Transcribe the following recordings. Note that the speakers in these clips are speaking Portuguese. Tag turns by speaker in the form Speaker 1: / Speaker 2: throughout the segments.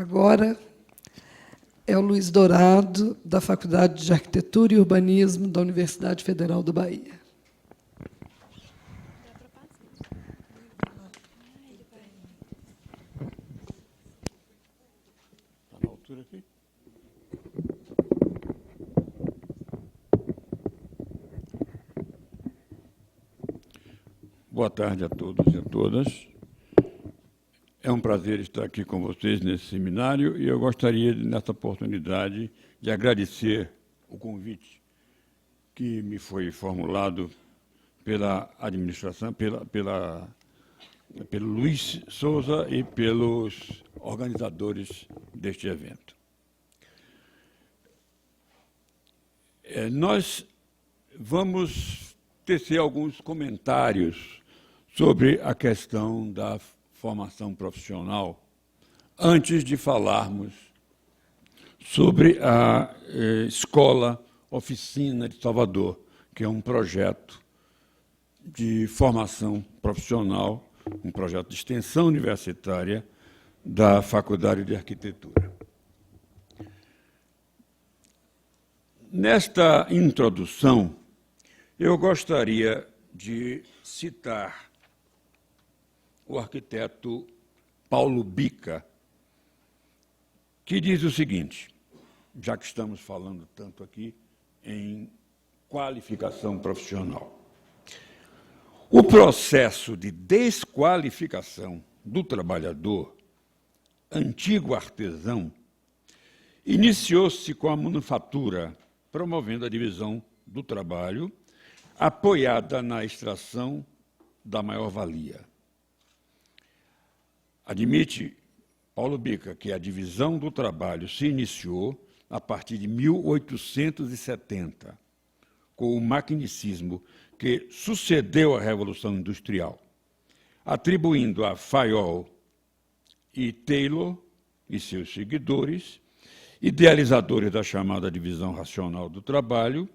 Speaker 1: Agora é o Luiz Dourado, da Faculdade de Arquitetura e Urbanismo da Universidade Federal da Bahia.
Speaker 2: Está na altura aqui? Boa tarde a todos e a todas. É um prazer estar aqui com vocês nesse seminário e eu gostaria, nessa oportunidade, de agradecer o convite que me foi formulado pela administração, pelo Luiz Souza e pelos organizadores deste evento. Nós vamos tecer alguns comentários sobre a questão da formação profissional, antes de falarmos sobre a Escola Oficina de Salvador, que é um projeto de formação profissional, um projeto de extensão universitária da Faculdade de Arquitetura. Nesta introdução, eu gostaria de citar o arquiteto Paulo Bica, que diz o seguinte, já que estamos falando tanto aqui em qualificação profissional. O processo de desqualificação do trabalhador, antigo artesão, iniciou-se com a manufatura, promovendo a divisão do trabalho, apoiada na extração da maior-valia. Admite Paulo Bica que a divisão do trabalho se iniciou a partir de 1870, com o maquinicismo que sucedeu à Revolução Industrial, atribuindo a Fayol e Taylor e seus seguidores, idealizadores da chamada divisão racional do trabalho,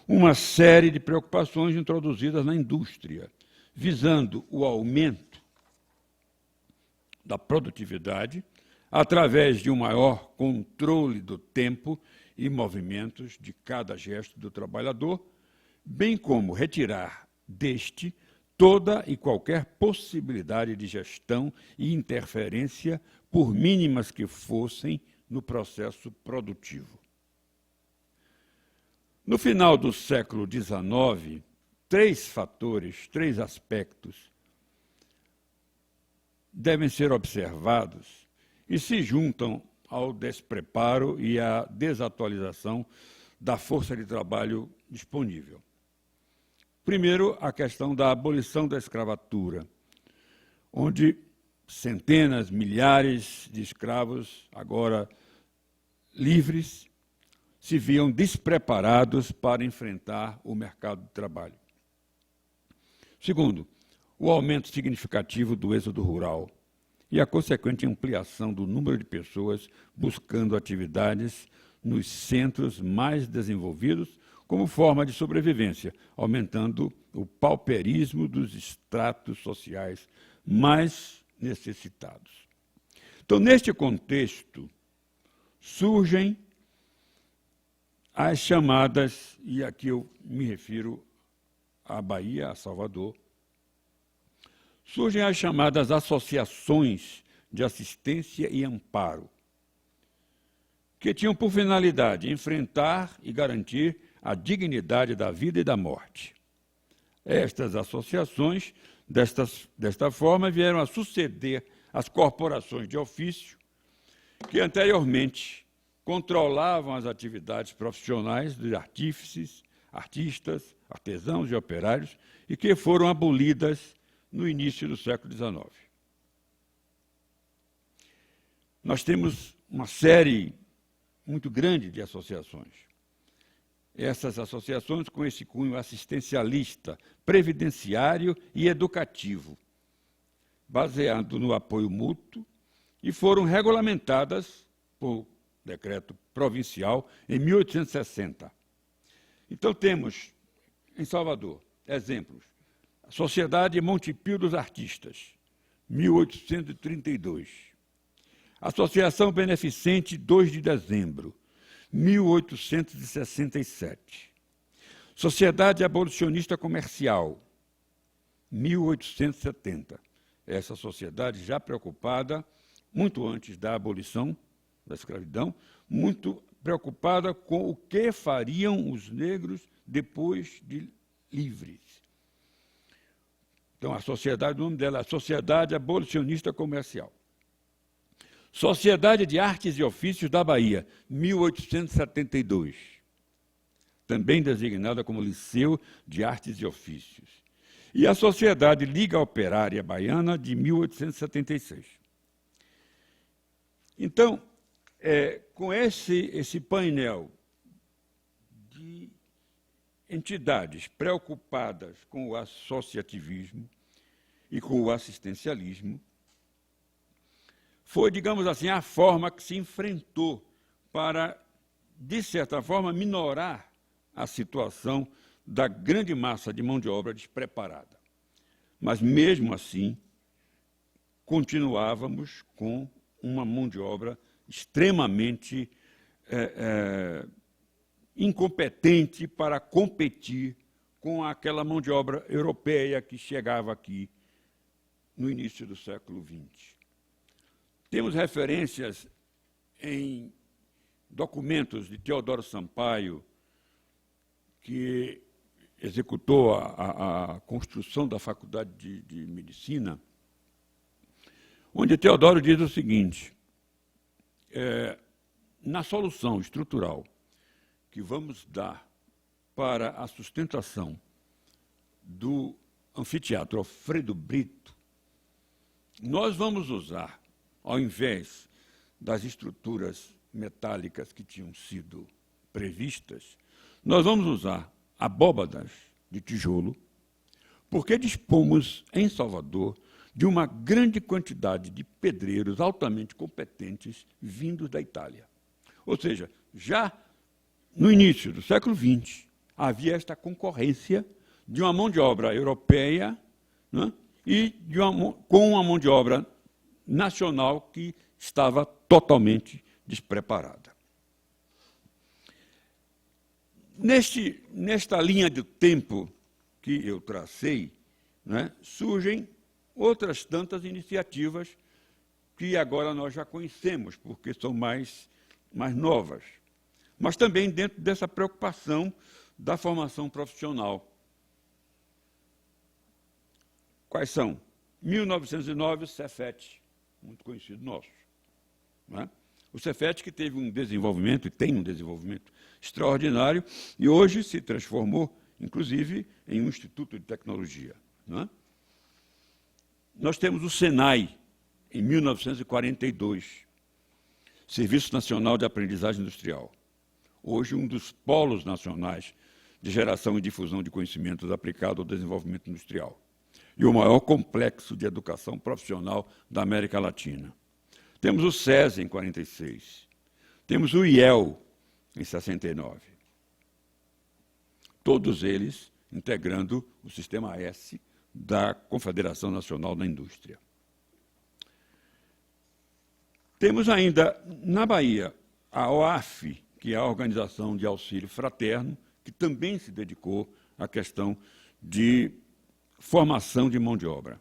Speaker 2: uma série de preocupações introduzidas na indústria, visando o aumento da produtividade, através de um maior controle do tempo e movimentos de cada gesto do trabalhador, bem como retirar deste toda e qualquer possibilidade de gestão e interferência, por mínimas que fossem, no processo produtivo. No final do século XIX, três aspectos, devem ser observados e se juntam ao despreparo e à desatualização da força de trabalho disponível. Primeiro, a questão da abolição da escravatura, onde centenas, milhares de escravos, agora livres, se viam despreparados para enfrentar o mercado de trabalho. Segundo, o aumento significativo do êxodo rural e a consequente ampliação do número de pessoas buscando atividades nos centros mais desenvolvidos como forma de sobrevivência, aumentando o pauperismo dos estratos sociais mais necessitados. Então, neste contexto, surgem as chamadas, e aqui eu me refiro à Bahia, a Salvador, surgem as chamadas associações de assistência e amparo, que tinham por finalidade enfrentar e garantir a dignidade da vida e da morte. Estas associações, desta forma, vieram a suceder as corporações de ofício, que anteriormente controlavam as atividades profissionais dos artífices, artistas, artesãos e operários, e que foram abolidas no início do século XIX. Nós temos uma série muito grande de associações. Essas associações com esse cunho assistencialista, previdenciário e educativo, baseado no apoio mútuo, e foram regulamentadas por decreto provincial em 1860. Então, temos, em Salvador, exemplos. A Sociedade Monte Pio dos Artistas, 1832. Associação Beneficente, 2 de dezembro, 1867. Sociedade Abolicionista Comercial, 1870. Essa sociedade já preocupada, muito antes da abolição da escravidão, muito preocupada com o que fariam os negros depois de livres. Então, a sociedade, o nome dela é Sociedade Abolicionista Comercial. Sociedade de Artes e Ofícios da Bahia, 1872. Também designada como Liceu de Artes e Ofícios. E a Sociedade Liga Operária Baiana, de 1876. Então, com esse painel de entidades preocupadas com o associativismo e com o assistencialismo, foi, digamos assim, a forma que se enfrentou para, de certa forma, minorar a situação da grande massa de mão de obra despreparada. Mas, mesmo assim, continuávamos com uma mão de obra extremamente incompetente para competir com aquela mão de obra europeia que chegava aqui no início do século XX. Temos referências em documentos de Teodoro Sampaio, que executou a construção da Faculdade de Medicina, onde Teodoro diz o seguinte: na solução estrutural que vamos dar para a sustentação do anfiteatro Alfredo Brito, nós vamos usar, ao invés das estruturas metálicas que tinham sido previstas, nós vamos usar abóbadas de tijolo, porque dispomos em Salvador de uma grande quantidade de pedreiros altamente competentes vindos da Itália. Ou seja, já no início do século XX, havia esta concorrência de uma mão de obra europeia, né, e com uma mão de obra nacional que estava totalmente despreparada. Nesta linha do tempo que eu tracei, né, surgem outras tantas iniciativas que agora nós já conhecemos, porque são mais novas, mas também dentro dessa preocupação da formação profissional. Quais são? 1909, o Cefet, muito conhecido nosso. Não é? O Cefet, que teve um desenvolvimento, e tem um desenvolvimento extraordinário, e hoje se transformou, inclusive, em um instituto de tecnologia. Não é? Nós temos o Senai, em 1942, Serviço Nacional de Aprendizagem Industrial. Hoje, um dos polos nacionais de geração e difusão de conhecimentos aplicado ao desenvolvimento industrial. E o maior complexo de educação profissional da América Latina. Temos o SESI, em 46. Temos o IEL, em 69. Todos eles integrando o Sistema S da Confederação Nacional da Indústria. Temos ainda, na Bahia, a OAF, que é a Organização de Auxílio Fraterno, que também se dedicou à questão de formação de mão de obra.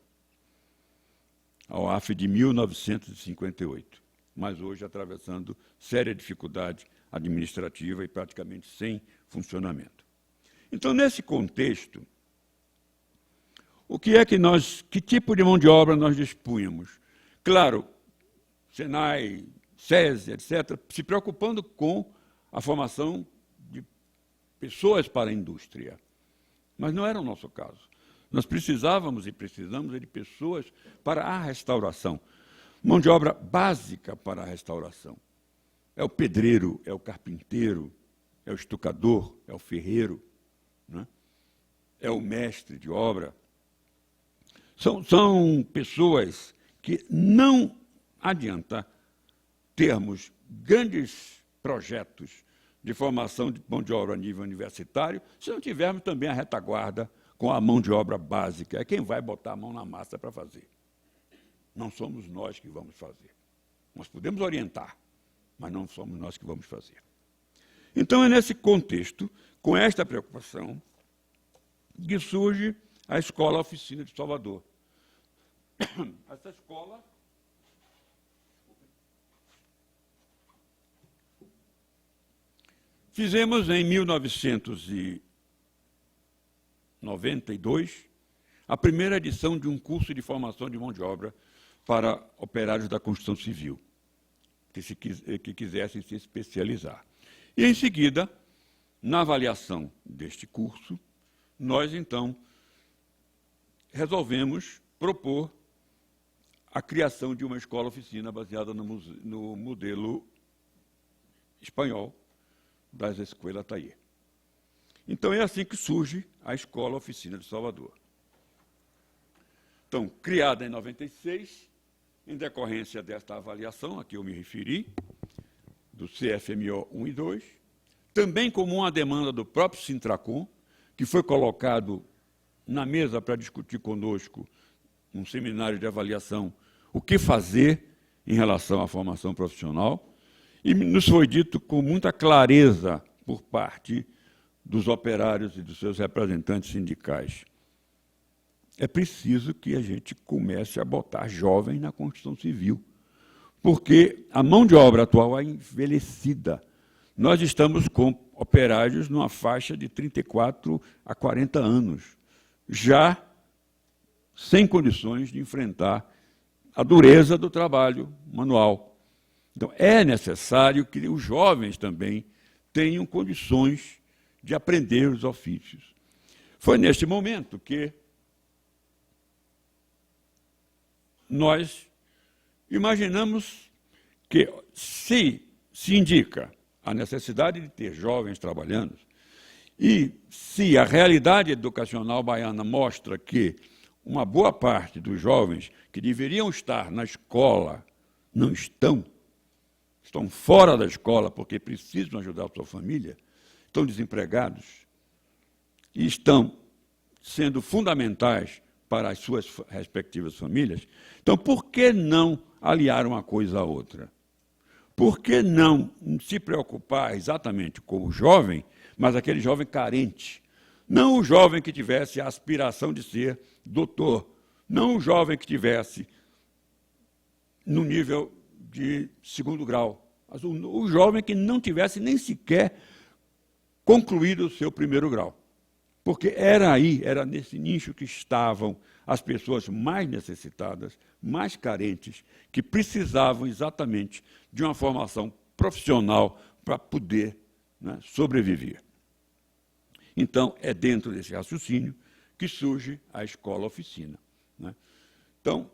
Speaker 2: A OAF de 1958, mas hoje atravessando séria dificuldade administrativa e praticamente sem funcionamento. Então, nesse contexto, que tipo de mão de obra nós dispunhamos? Claro, Senai, SESI, etc., se preocupando com a formação de pessoas para a indústria. Mas não era o nosso caso. Nós precisávamos e precisamos de pessoas para a restauração. Mão de obra básica para a restauração. É o pedreiro, é o carpinteiro, é o estucador, é o ferreiro, né? É o mestre de obra. São pessoas que não adianta termos grandes projetos de formação de mão de obra a nível universitário se não tivermos também a retaguarda com a mão de obra básica. É quem vai botar a mão na massa para fazer. Não somos nós que vamos fazer. Nós podemos orientar, mas não somos nós que vamos fazer. Então, é nesse contexto, com esta preocupação, que surge a Escola Oficina de Salvador. Essa escola fizemos em 1992 a primeira edição de um curso de formação de mão de obra para operários da construção civil, que quisessem se especializar. E, em seguida, na avaliação deste curso, nós, então, resolvemos propor a criação de uma escola-oficina baseada no modelo espanhol das Escolas Taller. Então, é assim que surge a Escola Oficina de Salvador. Então, criada em 96, em decorrência desta avaliação a que eu me referi, do CFMO 1 e 2, também como uma demanda do próprio Sintracom, que foi colocado na mesa para discutir conosco, num seminário de avaliação, o que fazer em relação à formação profissional, e nos foi dito com muita clareza por parte dos operários e dos seus representantes sindicais. É preciso que a gente comece a botar jovens na construção civil, porque a mão de obra atual é envelhecida. Nós estamos com operários numa faixa de 34 a 40 anos, já sem condições de enfrentar a dureza do trabalho manual. Então, é necessário que os jovens também tenham condições de aprender os ofícios. Foi neste momento que nós imaginamos que, se indica a necessidade de ter jovens trabalhando, e se a realidade educacional baiana mostra que uma boa parte dos jovens que deveriam estar na escola não estão fora da escola porque precisam ajudar a sua família, estão desempregados e estão sendo fundamentais para as suas respectivas famílias, então por que não aliar uma coisa à outra? Por que não se preocupar exatamente com o jovem, mas aquele jovem carente? Não o jovem que tivesse a aspiração de ser doutor, não o jovem que tivesse no nível de 2º grau, mas o jovem que não tivesse nem sequer concluído o seu 1º grau. Porque era nesse nicho que estavam as pessoas mais necessitadas, mais carentes, que precisavam exatamente de uma formação profissional para poder, né, sobreviver. Então, é dentro desse raciocínio que surge a escola-oficina, né? Então,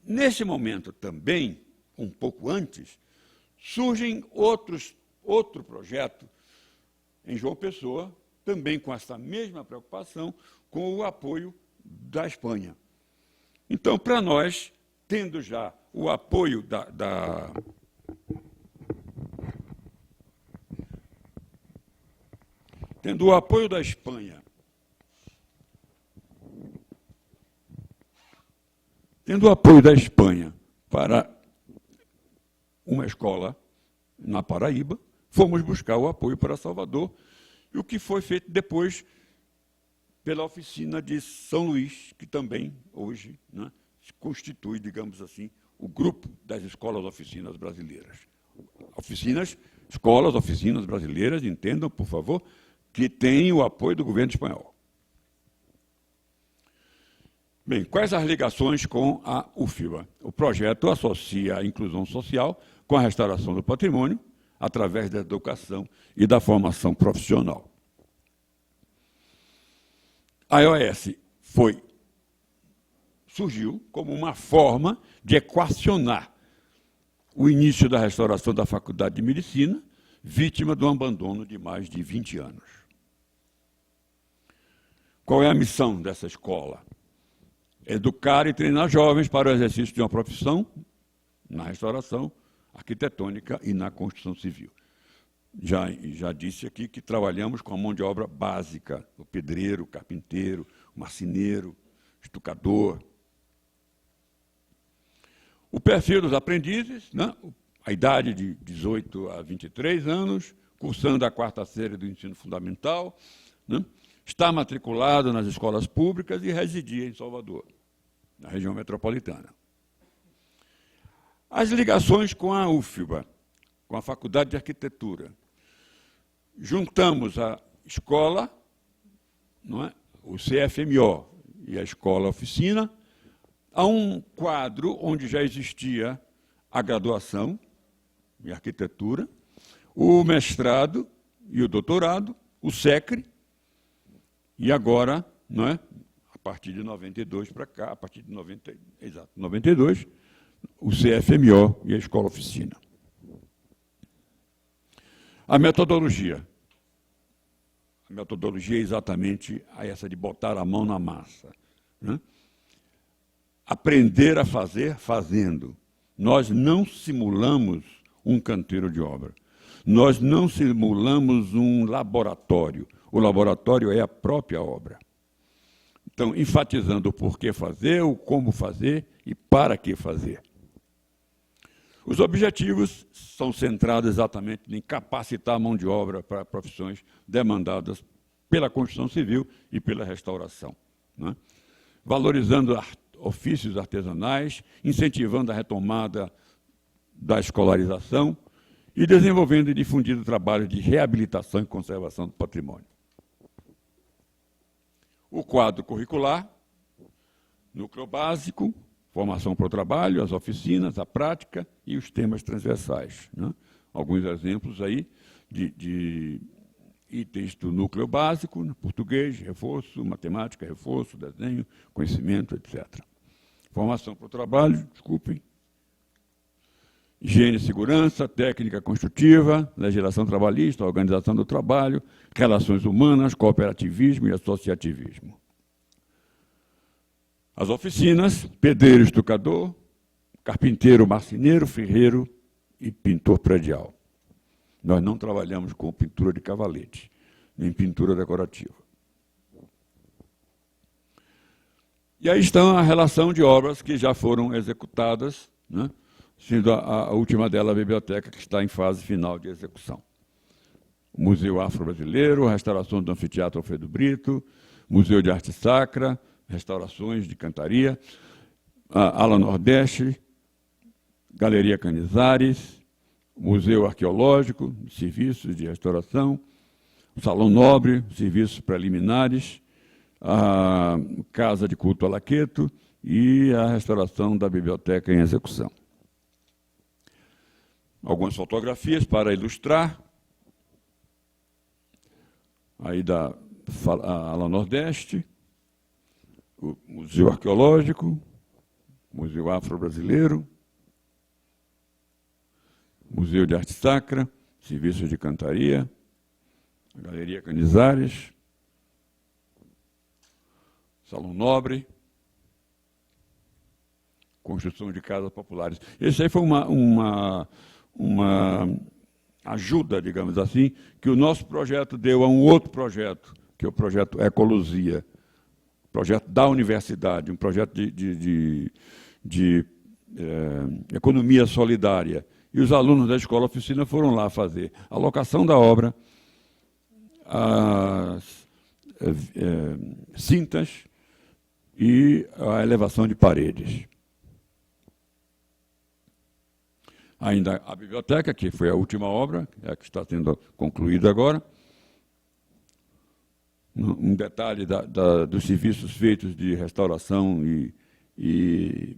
Speaker 2: nesse momento também, um pouco antes, surgem outro projeto em João Pessoa, também com essa mesma preocupação, com o apoio da Espanha. Então, para nós, tendo já o apoio tendo o apoio da Espanha, para uma escola na Paraíba, fomos buscar o apoio para Salvador, e o que foi feito depois pela oficina de São Luís, que também hoje, né, constitui, digamos assim, o grupo das escolas oficinas brasileiras. Escolas oficinas brasileiras, entendam, por favor, que têm o apoio do governo espanhol. Bem, quais as ligações com a UFBA? O projeto associa a inclusão social com a restauração do patrimônio, através da educação e da formação profissional. A EOS surgiu como uma forma de equacionar o início da restauração da Faculdade de Medicina, vítima do abandono de mais de 20 anos. Qual é a missão dessa escola? Educar e treinar jovens para o exercício de uma profissão na restauração arquitetônica e na construção civil. Já disse aqui que trabalhamos com a mão de obra básica, o pedreiro, o carpinteiro, o marceneiro, o estucador. O perfil dos aprendizes, né? A idade de 18 a 23 anos, cursando a 4ª série do ensino fundamental, né? Está matriculado nas escolas públicas e residia em Salvador, na região metropolitana. As ligações com a UFBA, com a Faculdade de Arquitetura. Juntamos a escola, não é? O CFMO e a escola oficina, a um quadro onde já existia a graduação em arquitetura, o mestrado e o doutorado, o SECRE, e agora, não é? A partir de 92 para cá, a partir de 92, o CFMO e a escola oficina. A metodologia. A metodologia é exatamente essa de botar a mão na massa, né? Aprender a fazer fazendo. Nós não simulamos um canteiro de obra. Nós não simulamos um laboratório. O laboratório é a própria obra. Então, enfatizando o porquê fazer, o como fazer e para que fazer. Os objetivos são centrados exatamente em capacitar a mão de obra para profissões demandadas pela construção civil e pela restauração, né? Valorizando ofícios artesanais, incentivando a retomada da escolarização e desenvolvendo e difundindo trabalhos de reabilitação e conservação do patrimônio. O quadro curricular, núcleo básico, formação para o trabalho, as oficinas, a prática e os temas transversais, né? Alguns exemplos aí de itens do núcleo básico, português, reforço, matemática, reforço, desenho, conhecimento, etc. Formação para o trabalho, desculpem. Higiene e segurança, técnica construtiva, legislação trabalhista, organização do trabalho, relações humanas, cooperativismo e associativismo. As oficinas, pedreiro, estucador, carpinteiro, marceneiro, ferreiro e pintor predial. Nós não trabalhamos com pintura de cavalete, nem pintura decorativa. E aí está a relação de obras que já foram executadas, né? Sendo a última dela a biblioteca, que está em fase final de execução. O Museu Afro-Brasileiro, a restauração do Anfiteatro Alfredo Brito, Museu de Arte Sacra, restaurações de cantaria, a Ala Nordeste, Galeria Canizares, Museu Arqueológico, serviços de restauração, o Salão Nobre, serviços preliminares, a Casa de Culto Alaqueto e a restauração da biblioteca em execução. Algumas fotografias para ilustrar, aí da Ala Nordeste, o Museu Arqueológico, Museu Afro-Brasileiro, Museu de Arte Sacra, serviços de cantaria, a Galeria Canizares, Salão Nobre, construção de casas populares. Esse aí foi uma ajuda, digamos assim, que o nosso projeto deu a um outro projeto, que é o projeto Ecologia, projeto da universidade, um projeto de economia solidária. E os alunos da escola oficina foram lá fazer a locação da obra, as cintas e a elevação de paredes. Ainda a biblioteca, que foi a última obra, é a que está sendo concluída agora. Um detalhe dos serviços feitos de restauração e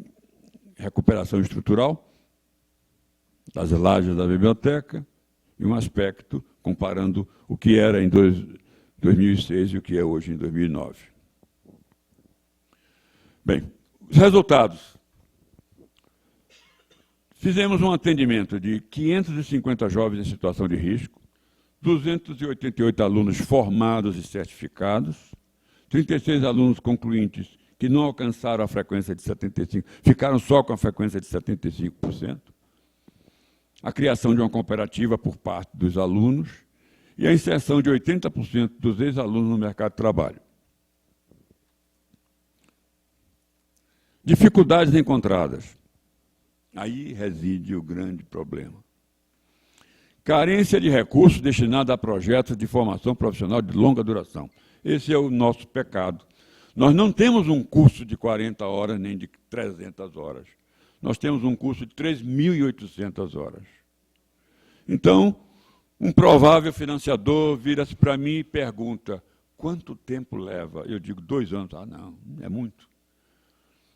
Speaker 2: recuperação estrutural das lajes da biblioteca, e um aspecto comparando o que era em 2006 e o que é hoje em 2009. Bem, os resultados. Fizemos um atendimento de 550 jovens em situação de risco, 288 alunos formados e certificados, 36 alunos concluintes que não alcançaram a frequência de 75%, ficaram só com a frequência de 75%, a criação de uma cooperativa por parte dos alunos e a inserção de 80% dos ex-alunos no mercado de trabalho. Dificuldades encontradas. Aí reside o grande problema. Carência de recursos destinados a projetos de formação profissional de longa duração. Esse é o nosso pecado. Nós não temos um curso de 40 horas nem de 300 horas. Nós temos um curso de 3.800 horas. Então, um provável financiador vira-se para mim e pergunta: quanto tempo leva? Eu digo 2 anos. Ah, não, é muito.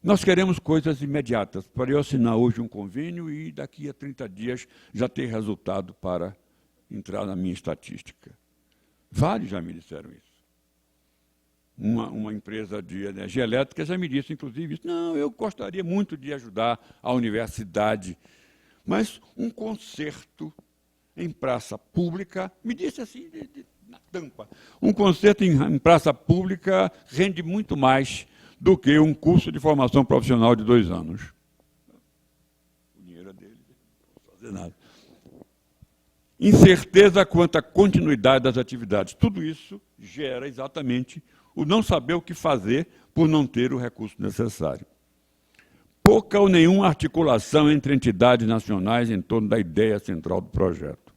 Speaker 2: Nós queremos coisas imediatas, para eu assinar hoje um convênio e daqui a 30 dias já ter resultado para entrar na minha estatística. Vários já me disseram isso. Uma empresa de energia elétrica já me disse, inclusive, isso. Não, eu gostaria muito de ajudar a universidade, mas um concerto em praça pública, me disse assim, na tampa, um concerto em praça pública rende muito mais do que um curso de formação profissional de 2 anos. O dinheiro é dele, não posso fazer nada. Incerteza quanto à continuidade das atividades. Tudo isso gera exatamente o não saber o que fazer por não ter o recurso necessário. Pouca ou nenhuma articulação entre entidades nacionais em torno da ideia central do projeto.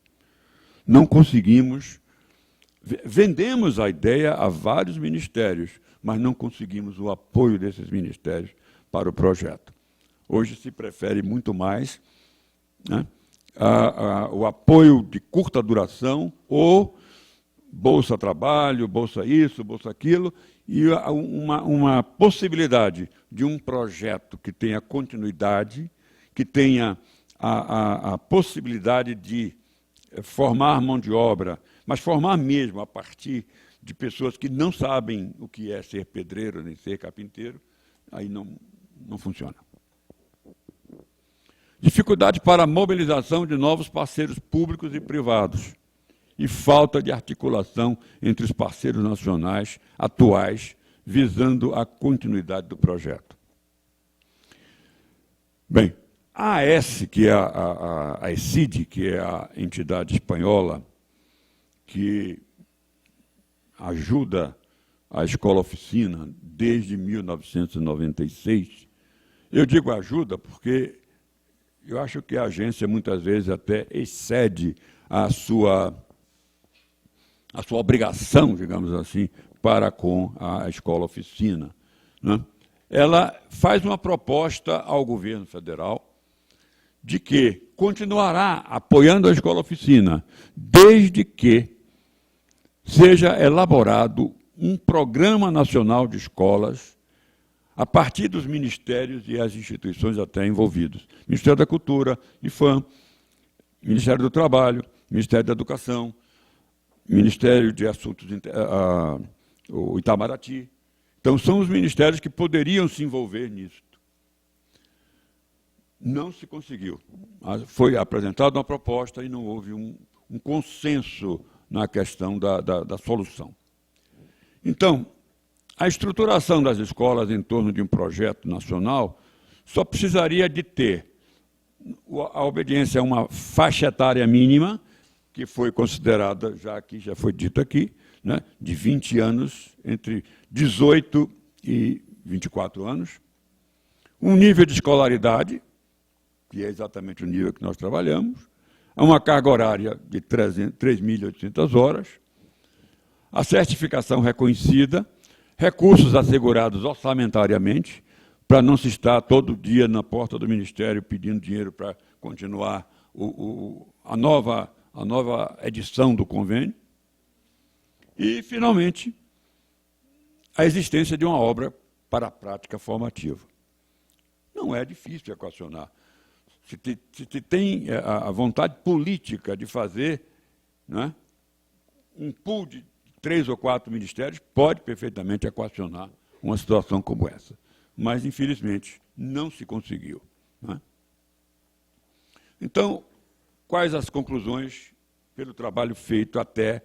Speaker 2: Não conseguimos, vendemos a ideia a vários ministérios, mas não conseguimos o apoio desses ministérios para o projeto. Hoje se prefere muito mais, né, o apoio de curta duração ou Bolsa Trabalho, Bolsa isso, Bolsa aquilo, e uma possibilidade de um projeto que tenha continuidade, que tenha a possibilidade de formar mão de obra, mas formar mesmo a partir de pessoas que não sabem o que é ser pedreiro nem ser carpinteiro, aí não funciona. Dificuldade para a mobilização de novos parceiros públicos e privados e falta de articulação entre os parceiros nacionais atuais, visando a continuidade do projeto. Bem, a AES, que é a ECID, que é a entidade espanhola que ajuda a escola-oficina desde 1996, eu digo ajuda porque eu acho que a agência muitas vezes até excede a sua obrigação, digamos assim, para com a escola-oficina, né? Ela faz uma proposta ao governo federal de que continuará apoiando a escola-oficina, desde que seja elaborado um programa nacional de escolas a partir dos ministérios e as instituições até envolvidos. Ministério da Cultura, IFAM, Ministério do Trabalho, Ministério da Educação, Ministério de Assuntos, o Itamaraty. Então, são os ministérios que poderiam se envolver nisso. Não se conseguiu. Foi apresentada uma proposta e não houve um consenso na questão da solução. Então, a estruturação das escolas em torno de um projeto nacional só precisaria de ter a obediência a uma faixa etária mínima, que foi considerada, já foi dito aqui, né, de 20 anos, entre 18 e 24 anos, um nível de escolaridade, que é exatamente o nível que nós trabalhamos, uma carga horária de 3.800 horas, a certificação reconhecida, recursos assegurados orçamentariamente, para não se estar todo dia na porta do Ministério pedindo dinheiro para continuar a nova edição do convênio, e, finalmente, a existência de uma obra para a prática formativa. Não é difícil equacionar. Se tem a vontade política de fazer, né, um pool de 3 ou 4 ministérios, pode perfeitamente equacionar uma situação como essa. Mas, infelizmente, não se conseguiu, né? Então, quais as conclusões pelo trabalho feito até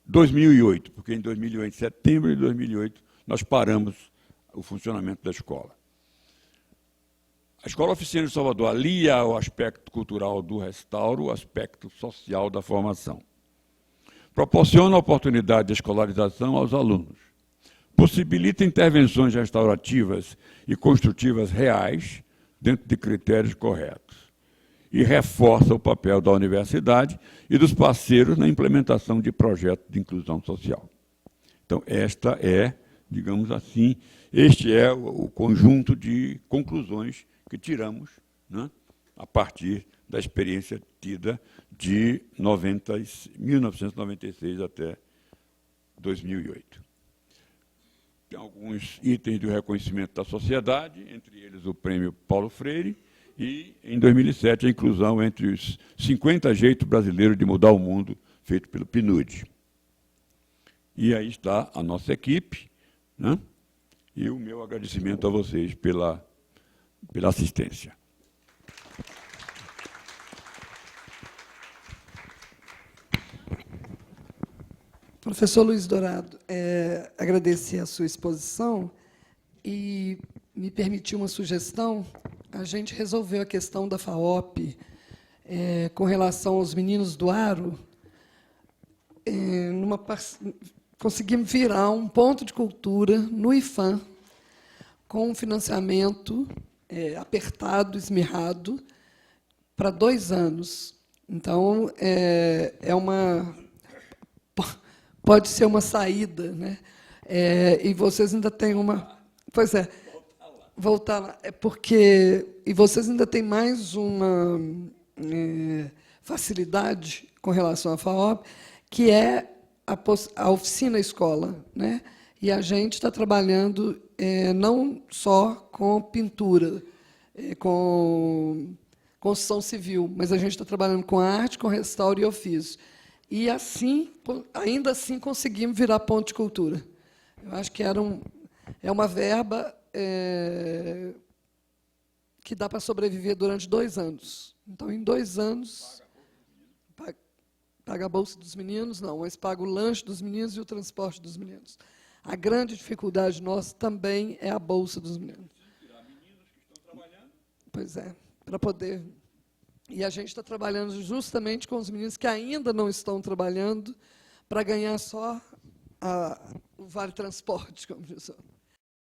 Speaker 2: 2008? Porque em 2008, setembro de 2008, nós paramos o funcionamento da escola. A Escola Oficina de Salvador alia ao aspecto cultural do restauro o aspecto social da formação. Proporciona oportunidade de escolarização aos alunos. Possibilita intervenções restaurativas e construtivas reais, dentro de critérios corretos. E reforça o papel da universidade e dos parceiros na implementação de projetos de inclusão social. Então, esta é, digamos assim, este é o conjunto de conclusões que tiramos, né, a partir da experiência tida de 1996 até 2008. Tem alguns itens do reconhecimento da sociedade, entre eles o prêmio Paulo Freire, e, em 2007, a inclusão entre os 50 jeitos brasileiros de mudar o mundo, feito pelo PNUD. E aí está a nossa equipe, né? E o meu agradecimento a vocês pela assistência.
Speaker 1: Professor Luiz Dourado, agradecer a sua exposição e me permitir uma sugestão. A gente resolveu a questão da FAOP com relação aos meninos do Aro. Conseguimos virar um ponto de cultura no IFAM, com um financiamento apertado, esmirrado, para 2 anos. Então, pode ser uma saída, né? E vocês ainda têm uma... Pois é, voltar lá. E vocês ainda têm mais uma facilidade com relação à FAOP, que é a oficina escola, né? E a gente está trabalhando não só com pintura, com construção civil, mas a gente está trabalhando com arte, com restauro e ofício. E, assim, ainda assim, conseguimos virar ponto de cultura. Eu acho que é uma verba que dá para sobreviver durante 2 anos. Então, em 2 anos, paga a bolsa dos meninos, não, mas paga o lanche dos meninos e o transporte dos meninos. A grande dificuldade nossa também é a bolsa dos meninos.
Speaker 2: Tirar meninos que estão trabalhando.
Speaker 1: Pois é, para poder... E a gente está trabalhando justamente com os meninos que ainda não estão trabalhando para ganhar só o vale transporte, como diz.